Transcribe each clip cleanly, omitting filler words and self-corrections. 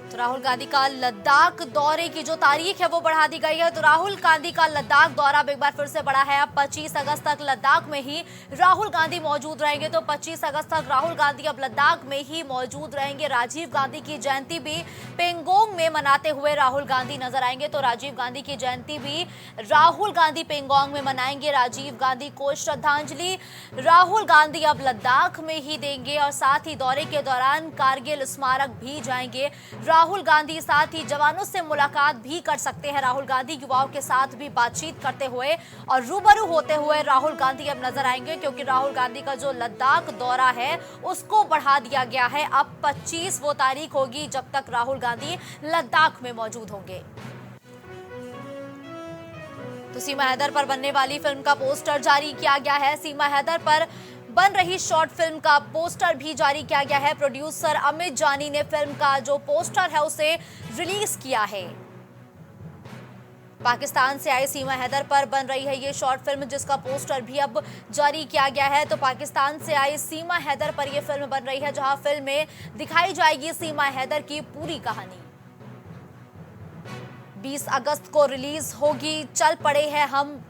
तो राहुल गांधी का लद्दाख दौरे की जो तारीख है वो बढ़ा दी गई है। तो राहुल गांधी का लद्दाख दौरा अब एक बार फिर से बढ़ा है। अब 25 अगस्त तक लद्दाख में ही राहुल गांधी मौजूद रहेंगे। तो 25 अगस्त तक राहुल गांधी अब लद्दाख में ही मौजूद रहेंगे। राजीव गांधी की जयंती भी पेंगोंग में मनाते हुए राहुल गांधी नजर आएंगे। तो राजीव गांधी की जयंती भी राहुल गांधी पेंगोंग में मनाएंगे। राजीव गांधी को श्रद्धांजलि राहुल गांधी अब लद्दाख में ही देंगे और साथ ही दौरे के दौरान कारगिल स्मारक भी जाएंगे। राहुल गांधी साथ ही जवानों से मुलाकात भी कर सकते हैं। राहुल गांधी युवाओं के साथ भी बातचीत करते हुए और रूबरू होते हुए राहुल गांधी अब नजर आएंगे, क्योंकि राहुल गांधी का जो लद्दाख दौरा है उसको बढ़ा दिया गया है। अब 25 वो तारीख होगी जब तक राहुल गांधी लद्दाख में मौजूद होंगे। तो सीमा हैदर पर बनने वाली फिल्म का पोस्टर जारी किया गया है। सीमा हैदर पर बन रही शॉर्ट फिल्म का पोस्टर भी जारी किया गया है। प्रोड्यूसर अमित जानी ने फिल्म का जो पोस्टर है उसे रिलीज किया है। पाकिस्तान से आई सीमा हैदर पर बन रही है ये शॉर्ट फिल्म, जिसका पोस्टर भी अब जारी किया गया है। तो पाकिस्तान से आई सीमा हैदर पर यह फिल्म बन रही है, जहां फिल्म में दिखाई जाएगी सीमा हैदर की पूरी कहानी। 20 अगस्त को रिलीज होगी चल पड़े हैं हम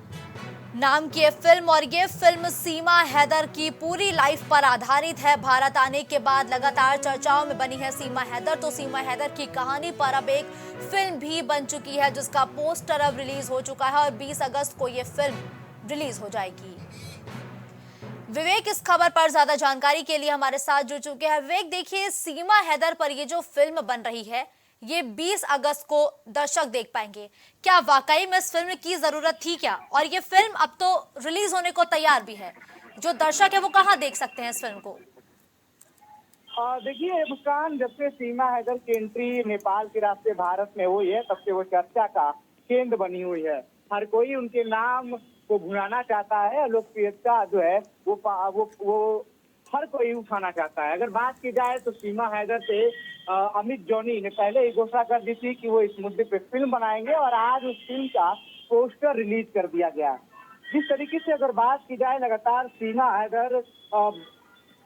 नाम की फिल्म, और ये फिल्म सीमा हैदर की पूरी लाइफ पर आधारित है। भारत आने के बाद लगातार चर्चाओं में बनी है सीमा हैदर। तो सीमा हैदर की कहानी पर अब एक फिल्म भी बन चुकी है, जिसका पोस्टर अब रिलीज हो चुका है और 20 अगस्त को ये फिल्म रिलीज हो जाएगी। विवेक इस खबर पर ज्यादा जानकारी के लिए हमारे साथ जुड़ चुके हैं। विवेक, देखिए, सीमा हैदर पर ये जो फिल्म बन रही है ये 20 अगस्त को दर्शक देख पाएंगे। क्या वाकई में इस फिल्म की जरूरत थी क्या? और ये फिल्म अब तो रिलीज होने को तैयार भी है, जो दर्शक है वो कहां देख सकते हैं इस फिल्म को? देखिए मुस्कान, जब से सीमा हैदर की एंट्री नेपाल के रास्ते भारत में हुई है तब से वो चर्चा का केंद्र बनी हुई है। हर कोई उनके नाम को भुनाना चाहता है। लोकप्रियता जो है वो हर कोई उठाना चाहता है। अगर बात की जाए तो सीमा हैदर से अमित जॉनी ने पहले ही घोषणा कर दी थी कि वो इस मुद्दे पे फिल्म बनाएंगे और आज उस फिल्म का पोस्टर रिलीज कर दिया गया। जिस तरीके से अगर बात की जाए, लगातार सीमा हैदर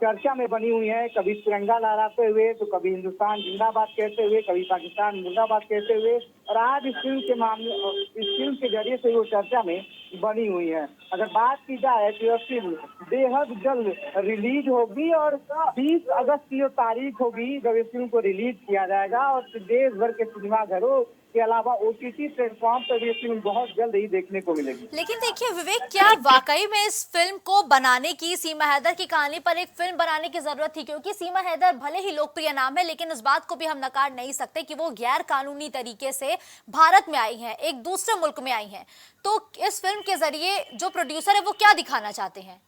चर्चा में बनी हुई है। कभी तिरंगा लहराते हुए, तो कभी हिंदुस्तान जिंदाबाद कहते हुए, कभी पाकिस्तान मुर्दाबाद कहते हुए, और आज इस फिल्म के जरिए से वो चर्चा में बनी हुई है। अगर बात की जाए तो यह फिल्म बेहद जल्द रिलीज होगी और 20 अगस्त की जो तारीख होगी जब इस फिल्म को रिलीज किया जाएगा, और देश भर के सिनेमाघरों के अलावा OTT प्लेटफॉर्म पर भी फिल्म बहुत जल्द ही देखने को मिलेगी। लेकिन देखिए विवेक, क्या वाकई में इस फिल्म को बनाने की, सीमा हैदर की कहानी पर एक फिल्म बनाने की जरूरत थी? क्योंकि सीमा हैदर भले ही लोकप्रिय नाम है, लेकिन इस बात को भी हम नकार नहीं सकते कि वो गैर कानूनी तरीके से भारत में आई हैं, एक दूसरे मुल्क में आई हैं। तो इस फिल्म के जरिए जो प्रोड्यूसर है वो क्या दिखाना चाहते हैं?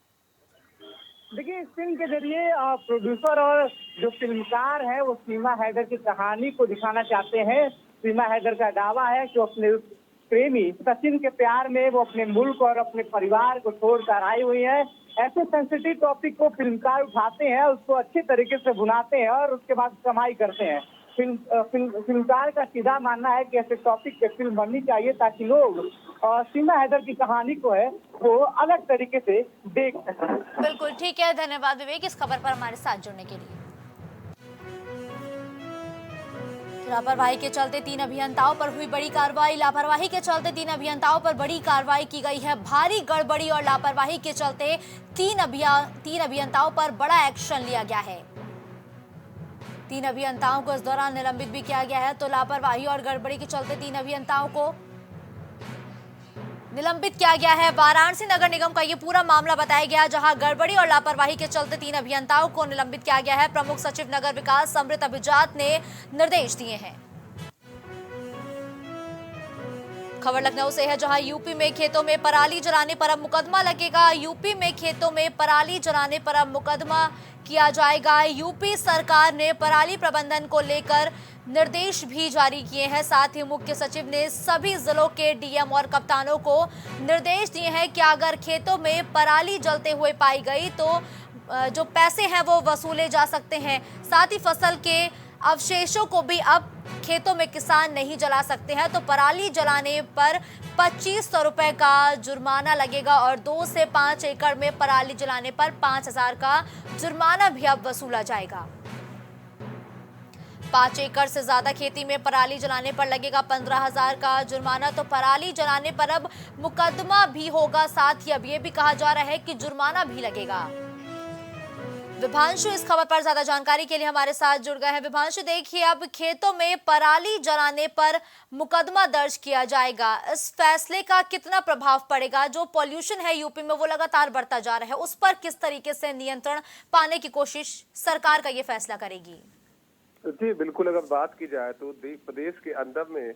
देखिए, इस फिल्म के जरिए प्रोड्यूसर और जो फिल्मकार है वो सीमा हैदर की कहानी को दिखाना चाहते हैं। सीमा हैदर का दावा है कि अपने प्रेमी सचिन के प्यार में वो अपने मुल्क और अपने परिवार को छोड़कर आई हुई है। ऐसे सेंसिटिव टॉपिक को फिल्मकार उठाते हैं, उसको अच्छे तरीके से बुनाते हैं और उसके बाद कमाई करते हैं। फिल्मकार का सीधा मानना है कि ऐसे टॉपिक पे फिल्म बननी चाहिए ताकि लोग सीमा हैदर की कहानी को है वो अलग तरीके से देख सकें। बिल्कुल ठीक है, धन्यवाद विवेक इस खबर पर हमारे साथ जुड़ने के लिए। लापरवाही के चलते 3 अभियंताओं पर हुई बड़ी कार्रवाई। लापरवाही के चलते 3 अभियंताओं पर बड़ी कार्रवाई की गई है। भारी गड़बड़ी और लापरवाही के चलते 3 अभियंताओं पर बड़ा एक्शन लिया गया है। 3 अभियंताओं को इस दौरान निलंबित भी किया गया है। तो लापरवाही और गड़बड़ी के चलते 3 अभियंताओं को निलंबित किया गया है। वाराणसी नगर निगम का ये पूरा मामला बताया गया, जहां गड़बड़ी और लापरवाही के चलते 3 अभियंताओं को निलंबित किया गया है। प्रमुख सचिव नगर विकास समृत अभिजात ने निर्देश दिए हैं। खबर लखनऊ से है, जहां यूपी में खेतों में पराली जलाने पर अब मुकदमा लगेगा। यूपी में खेतों में पराली जलाने पर अब मुकदमा किया जाएगा। यूपी सरकार ने पराली प्रबंधन को लेकर निर्देश भी जारी किए हैं। साथ ही मुख्य सचिव ने सभी जिलों के डीएम और कप्तानों को निर्देश दिए हैं कि अगर खेतों में पराली जलते हुए पाई गई तो जो पैसे हैं वो वसूले जा सकते हैं। साथ ही फसल के अवशेषों को भी अब खेतों में किसान नहीं जला सकते हैं। तो पराली जलाने पर 2500 रुपए का जुर्माना लगेगा और 2 से 5 एकड़ में पराली जलाने पर 5000 का जुर्माना भी अब वसूला जाएगा। 5 एकड़ से ज्यादा खेती में पराली जलाने पर लगेगा 15,000 का जुर्माना। तो पराली जलाने पर अब मुकदमा भी होगा, साथ ही अब ये भी कहा जा रहा है कि जुर्माना भी लगेगा। विभांशु इस खबर पर ज्यादा जानकारी के लिए हमारे साथ जुड़ गए हैं। विभांशु, देखिए अब खेतों में पराली जलाने पर मुकदमा दर्ज किया जाएगा, इस फैसले का कितना प्रभाव पड़ेगा? जो पॉल्यूशन है यूपी में वो लगातार बढ़ता जा रहा है, उस पर किस तरीके से नियंत्रण पाने की कोशिश सरकार का ये फैसला करेगी? जी बिल्कुल, अगर बात की जाए तो प्रदेश के अंदर में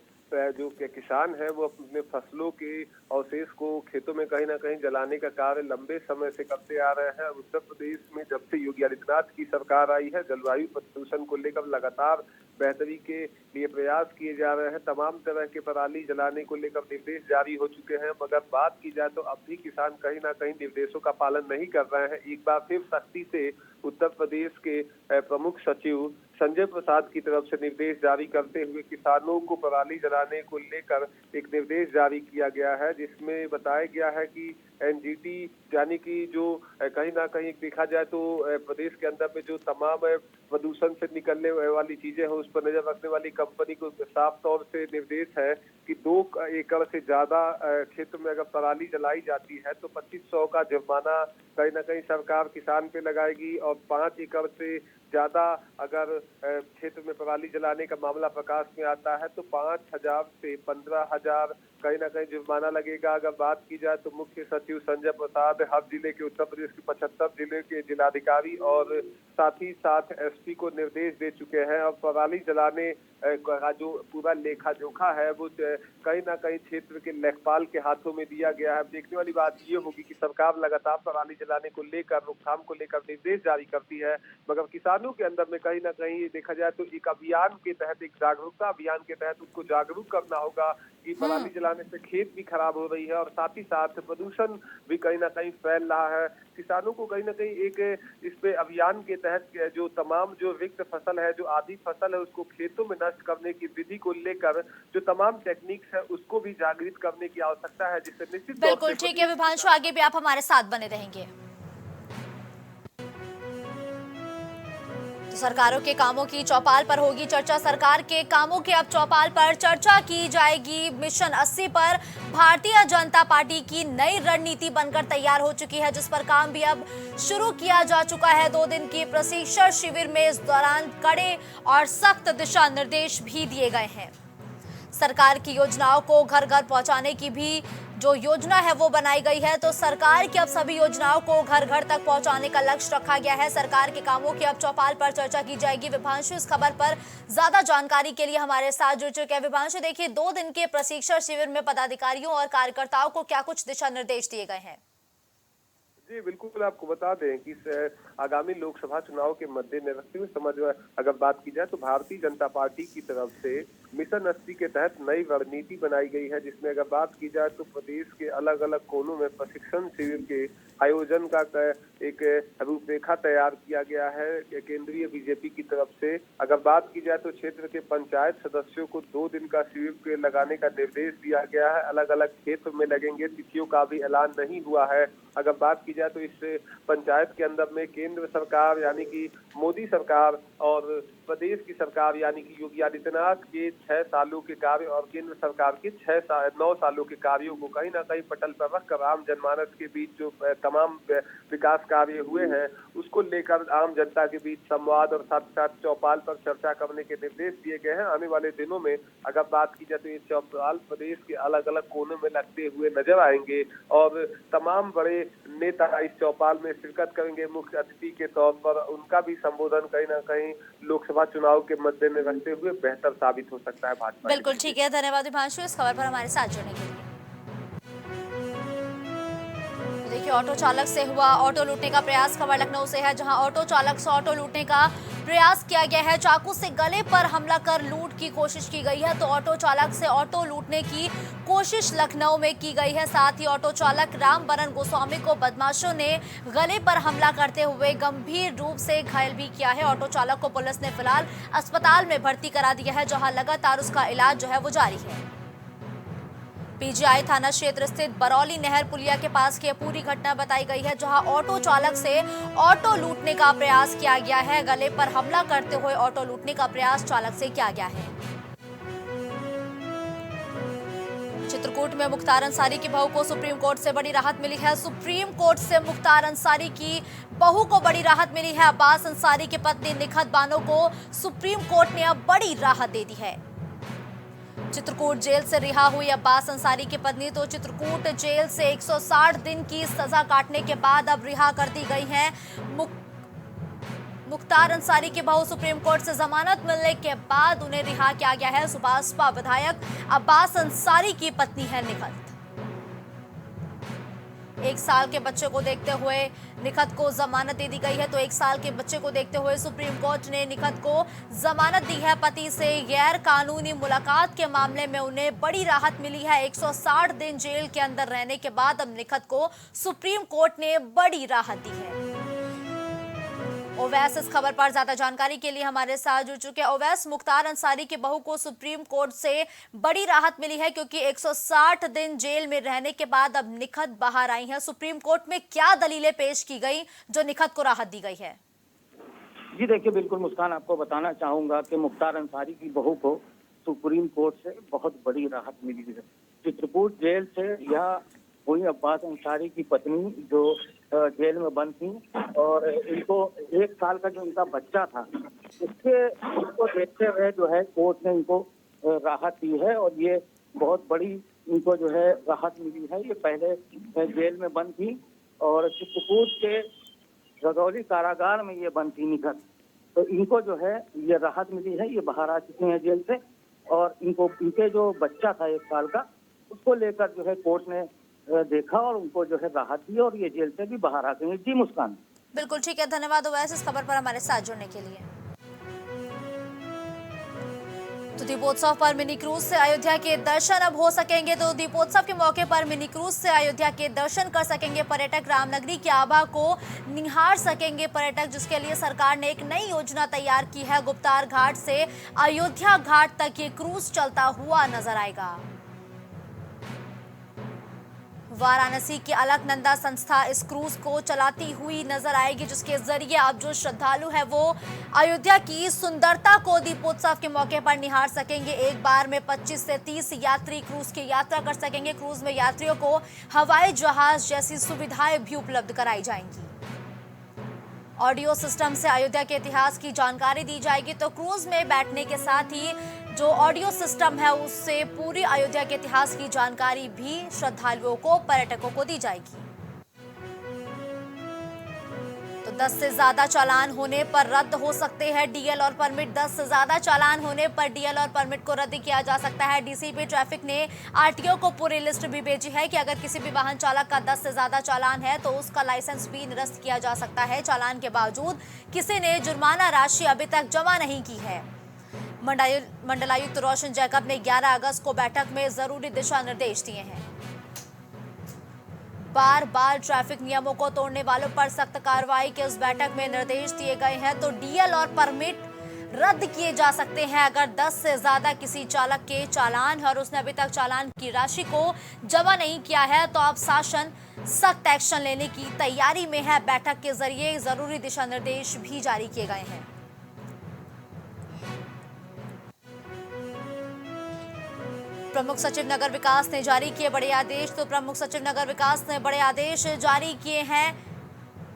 जो किसान है वो अपने फसलों के अवशेष को खेतों में कहीं ना कहीं जलाने का कार्य लंबे समय से करते आ रहे हैं। उत्तर प्रदेश में जब से योगी आदित्यनाथ की सरकार आई है, जलवायु प्रदूषण को लेकर लगातार बेहतरी के लिए प्रयास किए जा रहे हैं। तमाम तरह के पराली जलाने को लेकर निर्देश जारी हो चुके हैं, मगर बात की जाए तो अब भी किसान कहीं ना कहीं निर्देशों का पालन नहीं कर रहे हैं। एक बार फिर सख्ती से उत्तर प्रदेश के प्रमुख सचिव संजय प्रसाद की तरफ से निर्देश जारी करते हुए किसानों को पराली जलाने को लेकर एक निर्देश जारी किया गया है, जिसमें बताया गया है कि एनजीटी यानी कि जो कहीं ना कहीं देखा जाए तो प्रदेश के अंदर में जो तमाम प्रदूषण से निकलने वाली चीजें हैं उस पर नजर रखने वाली कंपनी को साफ तौर से निर्देश है कि 2 एकड़ से ज्यादा क्षेत्र में अगर पराली जलाई जाती है तो 2500 का जुर्माना कहीं ना कहीं सरकार किसान पे लगाएगी, और 5 एकड़ से ज्यादा अगर क्षेत्र में पराली जलाने का मामला प्रकाश में आता है तो 5,000 से 15,000 कहीं ना कहीं जुर्माना लगेगा। अगर बात की जाए तो मुख्य सचिव संजय प्रसाद हर जिले के उत्तर प्रदेश के 75 जिले के जिलाधिकारी और साथ ही साथ एसपी को निर्देश दे चुके हैं। और पराली जलाने का जो पूरा लेखा जोखा है वो कहीं ना कहीं क्षेत्र के लेखपाल के हाथों में दिया गया है। देखने वाली बात ये होगी कि सरकार लगातार पराली जलाने को लेकर, रोकथाम को लेकर निर्देश जारी करती है, मगर किसानों के अंदर में कहीं ना कहीं देखा जाए तो एक अभियान के तहत, एक जागरूकता अभियान के तहत उनको जागरूक करना होगा कि पराली जलाने से खेत भी खराब हो रही है और साथ ही साथ प्रदूषण भी कहीं ना कहीं फैल रहा है। किसानों को कहीं ना कहीं एक इस पे अभियान के तहत जो तमाम जो रिक्त फसल है, जो आधी फसल है, उसको खेतों में नष्ट करने की विधि को लेकर जो तमाम टेक्निक्स है उसको भी जागृत करने की आवश्यकता है, जिससे निश्चित बिल्कुल ठीक है विभांशु, आगे भी आप हमारे साथ बने रहेंगे। सरकारों के कामों की चौपाल पर होगी चर्चा। सरकार के कामों के अब चौपाल पर चर्चा की जाएगी। मिशन 80 पर भारतीय जनता पार्टी की नई रणनीति बनकर तैयार हो चुकी है, जिस पर काम भी अब शुरू किया जा चुका है। 2 दिन की प्रशिक्षण शिविर में इस दौरान कड़े और सख्त दिशा निर्देश भी दिए गए हैं। सरकार की योजनाओं को घर घर पहुंचाने की भी जो योजना है वो बनाई गई है। तो सरकार की अब सभी योजनाओं को घर घर तक पहुंचाने का लक्ष्य रखा गया है। सरकार के कामों की अब चौपाल पर चर्चा की जाएगी। विभांशु इस खबर पर ज्यादा जानकारी के लिए हमारे साथ जुड़ चुके हैं। विभांशु, देखिए 2 दिन के प्रशिक्षण शिविर में पदाधिकारियों और कार्यकर्ताओं को क्या कुछ दिशा निर्देश दिए गए हैं? जी बिल्कुल, आपको बता दें कि आगामी लोकसभा चुनाव के मद्देनजर रखते हुए अगर बात की जाए तो भारतीय जनता पार्टी की तरफ से मिशन 80 के तहत नई रणनीति बनाई गई है, जिसमें अगर बात की जाए तो प्रदेश के अलग अलग कोनों में प्रशिक्षण शिविर के आयोजन का एक रूपरेखा तैयार किया गया है केंद्रीय बीजेपी की तरफ से। अगर बात की जाए तो क्षेत्र के पंचायत सदस्यों को 2 दिन का शिविर लगाने का निर्देश दिया गया है। अलग अलग क्षेत्र में लगेंगे, तिथियों का भी ऐलान नहीं हुआ है। अगर बात की जाए तो इस पंचायत के अंदर में केंद्र सरकार यानी कि मोदी सरकार और प्रदेश की सरकार यानी कि योगी आदित्यनाथ के 6 सालों के कार्य और केंद्र सरकार के 9 सालों के कार्यों को कहीं ना कहीं पटल पर रखकर आम जनमानस के बीच जो तमाम विकास कार्य हुए हैं उसको लेकर आम जनता के बीच संवाद और साथ साथ चौपाल पर चर्चा करने के निर्देश दिए गए हैं। आने वाले दिनों में अगर बात की जाए तो ये चौपाल प्रदेश के अलग अलग कोनों में लगते हुए नजर आएंगे और तमाम बड़े नेता इस चौपाल में शिरकत करेंगे मुख्य अतिथि के तौर पर। उनका भी संबोधन कहीं ना कहीं लोकसभा चुनाव के मद्दे में रखते हुए बेहतर साबित हो सकता है भाजपा। बिल्कुल ठीक है, धन्यवाद विभांशु इस खबर पर हमारे साथ जुड़ने के लिए। देखिए ऑटो चालक से हुआ ऑटो लूटने का प्रयास। खबर लखनऊ से है, जहां ऑटो चालक से ऑटो लूटने का प्रयास किया गया है। चाकू से गले पर हमला कर लूट की कोशिश की गई है। तो ऑटो चालक से ऑटो लूटने की कोशिश लखनऊ में की गई है। साथ ही ऑटो चालक रामबरन गोस्वामी को बदमाशों ने गले पर हमला करते हुए गंभीर रूप से घायल भी किया है। ऑटो चालक को पुलिस ने फिलहाल अस्पताल में भर्ती करा दिया है, जहां लगातार उसका इलाज जो है वो जारी है। पीजीआई थाना क्षेत्र स्थित बरौली नहर पुलिया के पास की पूरी घटना बताई गई है, जहां ऑटो चालक से ऑटो लूटने का प्रयास किया गया है। गले पर हमला करते हुए ऑटो लूटने का प्रयास चालक से किया गया है। चित्रकूट में मुख्तार अंसारी की बहू को सुप्रीम कोर्ट से बड़ी राहत मिली है। सुप्रीम कोर्ट से मुख्तार अंसारी की बहू को बड़ी राहत मिली है। अब्बास अंसारी की पत्नी निखत बानो को सुप्रीम कोर्ट ने अब बड़ी राहत दे दी है। चित्रकूट जेल से रिहा हुई अब्बास अंसारी की पत्नी तो चित्रकूट जेल से 160 दिन की सजा काटने के बाद अब रिहा कर दी गई हैं। मुख्तार अंसारी की बहू सुप्रीम कोर्ट से जमानत मिलने के बाद उन्हें रिहा किया गया है। सुभाषपा विधायक अब्बास अंसारी की पत्नी है निखत। 1 साल के बच्चे को देखते हुए निखत को जमानत दे दी गई है। तो 1 साल के बच्चे को देखते हुए सुप्रीम कोर्ट ने निखत को जमानत दी है। पति से गैर कानूनी मुलाकात के मामले में उन्हें बड़ी राहत मिली है। 160 दिन जेल के अंदर रहने के बाद अब निखत को सुप्रीम कोर्ट ने बड़ी राहत दी है। ओवैस इस खबर पर ज्यादा जानकारी के लिए हमारे साथ जुड़ चुके हैं। ओवैस, मुख्तार अंसारी की बहू को सुप्रीम कोर्ट से बड़ी राहत मिली है, क्योंकि 160 दिन जेल में रहने के बाद अब निखत बाहर आई हैं। सुप्रीम कोर्ट में क्या दलीलें पेश की गई जो निखत को राहत दी गई है? जी देखिए, बिल्कुल मुस्कान, आपको बताना चाहूंगा कि मुख्तार अंसारी की बहू को सुप्रीम कोर्ट से बहुत बड़ी राहत मिली है। चित्रकूट जेल से यह हुई अब्बास अंसारी की पत्नी जो जेल में बंद थी, और इनको 1 साल का जो इनका बच्चा था उसको देखते हुए जो है कोर्ट ने इनको राहत दी है, और ये बहुत बड़ी इनको जो है राहत मिली है। ये पहले जेल में बंद थी और चित्रकूट के रजौली कारागार में ये बंद थी निखत, तो इनको जो है ये राहत मिली है। ये बाहर आ चुके हैं जेल से, और इनके जो बच्चा था 1 साल का, उसको लेकर जो है कोर्ट ने देखा और उनको जो है राहत दी, और ये जेल से भी बाहर आ गए हैं। जी मुस्कान। बिल्कुल ठीक है, धन्यवाद ओवैस इस खबर पर हमारे साथ जुड़ने के लिए। तो दीपोत्सव पर मिनी क्रूज से अयोध्या के दर्शन अब हो सकेंगे। तो दीपोत्सव के मौके पर मिनी क्रूज से अयोध्या के दर्शन कर सकेंगे पर्यटक। रामनगरी की आभा को निहार सकेंगे पर्यटक, जिसके लिए सरकार ने एक नई योजना तैयार की है। गुप्तार घाट से अयोध्या घाट तक ये क्रूज चलता हुआ नजर आएगा। वाराणसी की अलकनंदा संस्था इस क्रूज को चलाती हुई नजर आएगी, जिसके जरिए अब जो श्रद्धालु है वो अयोध्या की सुंदरता को दीपोत्सव के मौके पर निहार सकेंगे। एक बार में 25 से 30 यात्री क्रूज की यात्रा कर सकेंगे। क्रूज में यात्रियों को हवाई जहाज जैसी सुविधाएं भी उपलब्ध कराई जाएंगी। ऑडियो सिस्टम से अयोध्या के इतिहास की जानकारी दी जाएगी। तो क्रूज में बैठने के साथ ही जो ऑडियो सिस्टम है उससे पूरी अयोध्या के इतिहास की जानकारी भी श्रद्धालुओं को, पर्यटकों को दी जाएगी। तो 10 से ज्यादा चालान होने पर रद्द हो सकते हैं डीएल और परमिट। 10 से ज्यादा चालान होने पर डीएल और परमिट को रद्द किया जा सकता है। डीसीपी ट्रैफिक ने आरटीओ को पूरी लिस्ट भी भेजी है कि अगर किसी भी वाहन चालक का 10 से ज्यादा चालान है तो उसका लाइसेंस भी निरस्त किया जा सकता है। चालान के बावजूद किसी ने जुर्माना राशि अभी तक जमा नहीं की है। मंडलायुक्त रोशन जैकब ने 11 अगस्त को बैठक में जरूरी दिशा निर्देश दिए हैं। बार बार ट्रैफिक नियमों को तोड़ने वालों पर सख्त कार्रवाई के इस बैठक में निर्देश दिए गए हैं। तो डीएल और परमिट रद्द किए जा सकते हैं अगर 10 से ज्यादा किसी चालक के चालान है और उसने अभी तक चालान की राशि को जमा नहीं किया है, तो अब शासन सख्त एक्शन लेने की तैयारी में है। बैठक के जरिए जरूरी दिशा निर्देश भी जारी किए गए हैं। प्रमुख सचिव नगर विकास ने जारी किए बड़े आदेश। तो प्रमुख सचिव नगर विकास ने बड़े आदेश जारी किए हैं।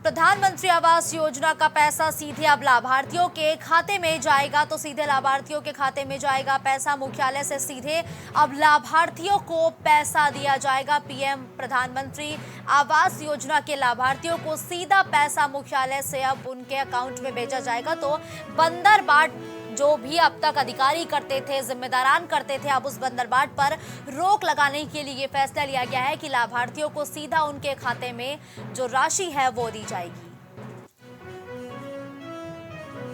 प्रधानमंत्री आवास योजना का पैसा सीधे अब लाभार्थियों के खाते में जाएगा। तो सीधे लाभार्थियों के खाते में जाएगा पैसा। मुख्यालय से सीधे अब लाभार्थियों को पैसा दिया जाएगा। पीएम प्रधानमंत्री आवास योजना के लाभार्थियों को सीधा पैसा मुख्यालय से अब उनके अकाउंट में भेजा जाएगा। तो बंदरबाट जो भी अब तक अधिकारी करते थे, जिम्मेदारान करते थे, अब उस बंदरबाट पर रोक लगाने के लिए फैसला लिया गया है कि लाभार्थियों को सीधा उनके खाते में जो राशि है वो दी जाएगी।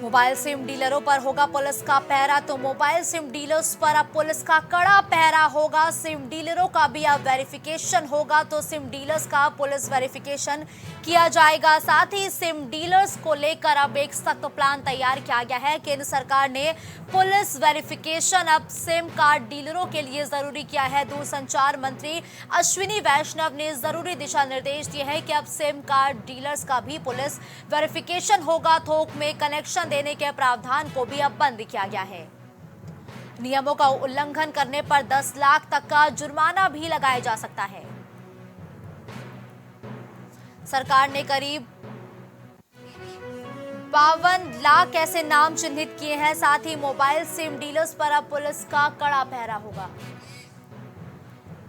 मोबाइल सिम डीलरों पर होगा पुलिस का पहरा, तो मोबाइल सिम डीलर्स पर अब पुलिस का कड़ा पहरा होगा। सिम डीलरों का भी अब वेरिफिकेशन होगा, तो सिम डीलर्स का पुलिस वेरिफिकेशन किया जाएगा। साथ ही सिम डीलर्स को लेकर अब एक सख्त प्लान तैयार किया गया है। केंद्र सरकार ने पुलिस वेरिफिकेशन अब सिम कार्ड डीलरों के लिए जरूरी किया है। दूरसंचार मंत्री अश्विनी वैष्णव ने जरूरी दिशा निर्देश दिए हैं कि अब सिम कार्ड डीलर्स का भी पुलिस वेरिफिकेशन होगा। थोक में कनेक्शन देने के प्रावधान को भी अब बंद किया गया है। नियमों का उल्लंघन करने पर 10 लाख तक का जुर्माना भी लगाया जा सकता है। सरकार ने करीब 52 लाख ऐसे नाम चिन्हित किए हैं। साथ ही मोबाइल सिम डीलर्स पर अब पुलिस का कड़ा पहरा होगा।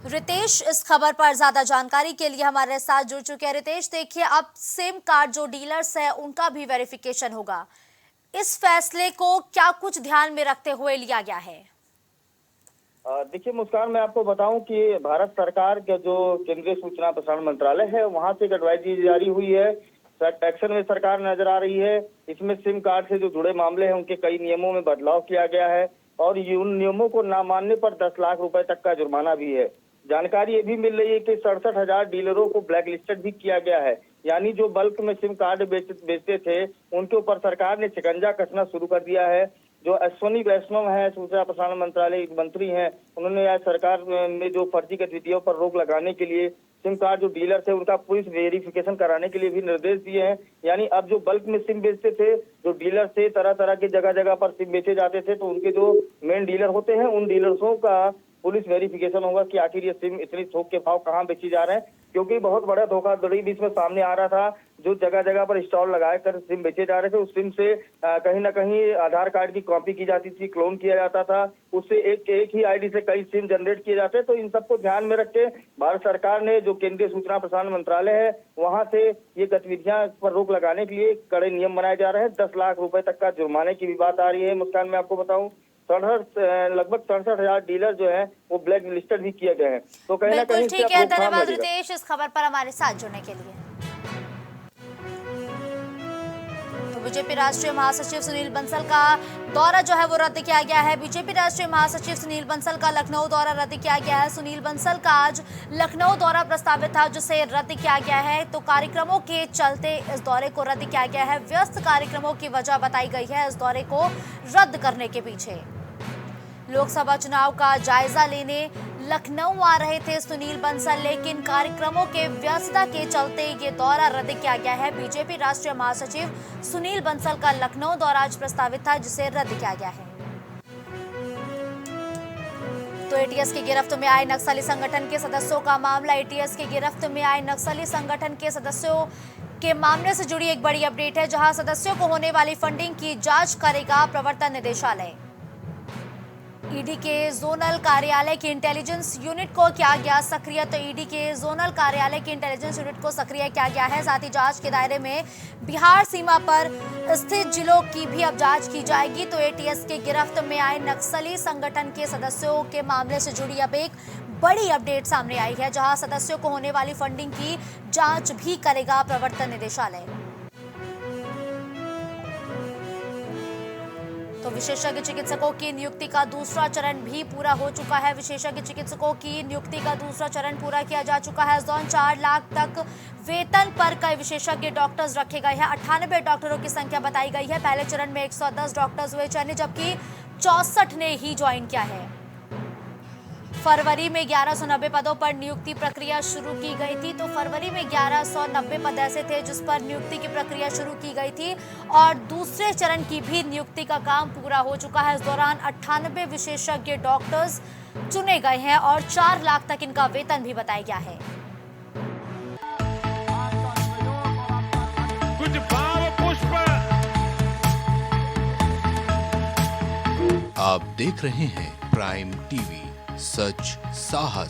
रितेश इस खबर पर ज्यादा जानकारी के लिए हमारे साथ जुड़ चुके हैं। रितेश, देखिए अब सिम कार्ड जो डीलर्स है उनका भी वेरिफिकेशन होगा। इस फैसले को क्या कुछ ध्यान में रखते हुए लिया गया है? देखिए मुस्कान, मैं आपको बताऊं कि भारत सरकार के जो केंद्रीय सूचना प्रसारण मंत्रालय है वहां से एक एडवाइजरी जारी हुई है। एक्शन में सरकार नजर आ रही है। इसमें सिम कार्ड से जो जुड़े मामले हैं उनके कई नियमों में बदलाव किया गया है और उन नियमों को न मानने पर 10 लाख रुपए तक का जुर्माना भी है। जानकारी ये भी मिल रही है कि 67,000 डीलरों को ब्लैक लिस्टेड भी किया गया है। यानी जो बल्क में सिम कार्ड बेचते थे उनके ऊपर सरकार ने शिकंजा कसना शुरू कर दिया है। जो अश्विनी वैष्णव है, सूचना प्रसारण मंत्रालय मंत्री हैं, उन्होंने आज सरकार में जो फर्जी गतिविधियों पर रोक लगाने के लिए सिम कार्ड जो डीलर थे उनका पुलिस वेरिफिकेशन कराने के लिए भी निर्देश दिए हैं। यानी अब जो बल्क में सिम बेचते थे, जो डीलर थे, तरह तरह की जगह जगह पर सिम बेचे जाते थे, तो उनके जो मेन डीलर होते हैं उन डीलर्सों का पुलिस वेरिफिकेशन होगा कि आखिर ये सिम इतनी थोक के भाव कहाँ बेची जा रहे हैं। क्योंकि बहुत बड़ा धोखाधड़ी भी इसमें सामने आ रहा था। जो जगह जगह पर स्टॉल लगाए कर सिम बेचे जा रहे थे, उस सिम से कहीं ना कहीं आधार कार्ड की कॉपी की जाती थी, क्लोन किया जाता था, उससे एक ही आईडी से कई सिम जनरेट किए जाते। तो इन सबको ध्यान में रख के भारत सरकार ने जो केंद्रीय सूचना प्रसारण मंत्रालय है वहां से ये गतिविधियां पर रोक लगाने के लिए कड़े नियम बनाए जा रहे हैं। 10 लाख रुपए तक का जुर्माने की भी बात आ रही है। मुस्कान, मैं आपको बताऊं लगभग 67,000 डीलर जो है वो ब्लैक लिस्टेड भी किए गए हैं। तो कहीं ना कहीं ठीक है, धन्यवाद रितेश इस खबर पर हमारे साथ जुड़ने के लिए। तो बीजेपी राष्ट्रीय महासचिव सुनील बंसल का दौरा जो है वो रद्द किया गया है। बीजेपी राष्ट्रीय महासचिव सुनील बंसल का लखनऊ दौरा रद्द किया गया है। सुनील बंसल का आज लखनऊ दौरा प्रस्तावित था जिसे रद्द किया गया है। तो कार्यक्रमों के चलते इस दौरे को रद्द किया गया है। व्यस्त कार्यक्रमों की वजह बताई गई है इस दौरे को रद्द करने के पीछे। लोकसभा चुनाव का जायजा लेने लखनऊ आ रहे थे सुनील बंसल, लेकिन कार्यक्रमों के व्यस्तता के चलते ये दौरा रद्द किया गया है। बीजेपी राष्ट्रीय महासचिव सुनील बंसल का लखनऊ दौरा आज प्रस्तावित था जिसे रद्द किया गया है। तो एटीएस की गिरफ्त में आए नक्सली संगठन के सदस्यों का मामला। एटीएस की गिरफ्त में आए नक्सली संगठन के सदस्यों के मामले से जुड़ी एक बड़ी अपडेट है, जहां सदस्यों को होने वाली फंडिंग की जांच करेगा प्रवर्तन निदेशालय। ईडी के जोनल कार्यालय की इंटेलिजेंस यूनिट को किया गया सक्रिय। तो ईडी के जोनल कार्यालय की इंटेलिजेंस यूनिट को सक्रिय किया गया है। साथ ही जांच के दायरे में बिहार सीमा पर स्थित जिलों की भी अब जांच की जाएगी। तो एटीएस के गिरफ्त में आए नक्सली संगठन के सदस्यों के मामले से जुड़ी अब एक बड़ी अपडेट सामने आई है, जहां सदस्यों को होने वाली फंडिंग की जांच भी करेगा प्रवर्तन निदेशालय। तो विशेषज्ञ चिकित्सकों की नियुक्ति का दूसरा चरण भी पूरा हो चुका है। विशेषज्ञ चिकित्सकों की नियुक्ति का दूसरा चरण पूरा किया जा चुका है। इस दौरान 4 लाख तक वेतन पर कई विशेषज्ञ डॉक्टर्स रखे गए हैं। 98 डॉक्टरों की संख्या बताई गई है। पहले चरण में 110 डॉक्टर्स हुए चयनित, जबकि 64 ने ही ज्वाइन किया है। फरवरी में 1190 पदों पर नियुक्ति प्रक्रिया शुरू की गई थी। तो फरवरी में 1190 पद ऐसे थे जिस पर नियुक्ति की प्रक्रिया शुरू की गई थी और दूसरे चरण की भी नियुक्ति का काम पूरा हो चुका है। इस दौरान 98 विशेषज्ञ डॉक्टर्स चुने गए हैं और 4 लाख तक इनका वेतन भी बताया गया है। कुछ भाव पुष्प। आप देख रहे हैं प्राइम टीवी, सच साहस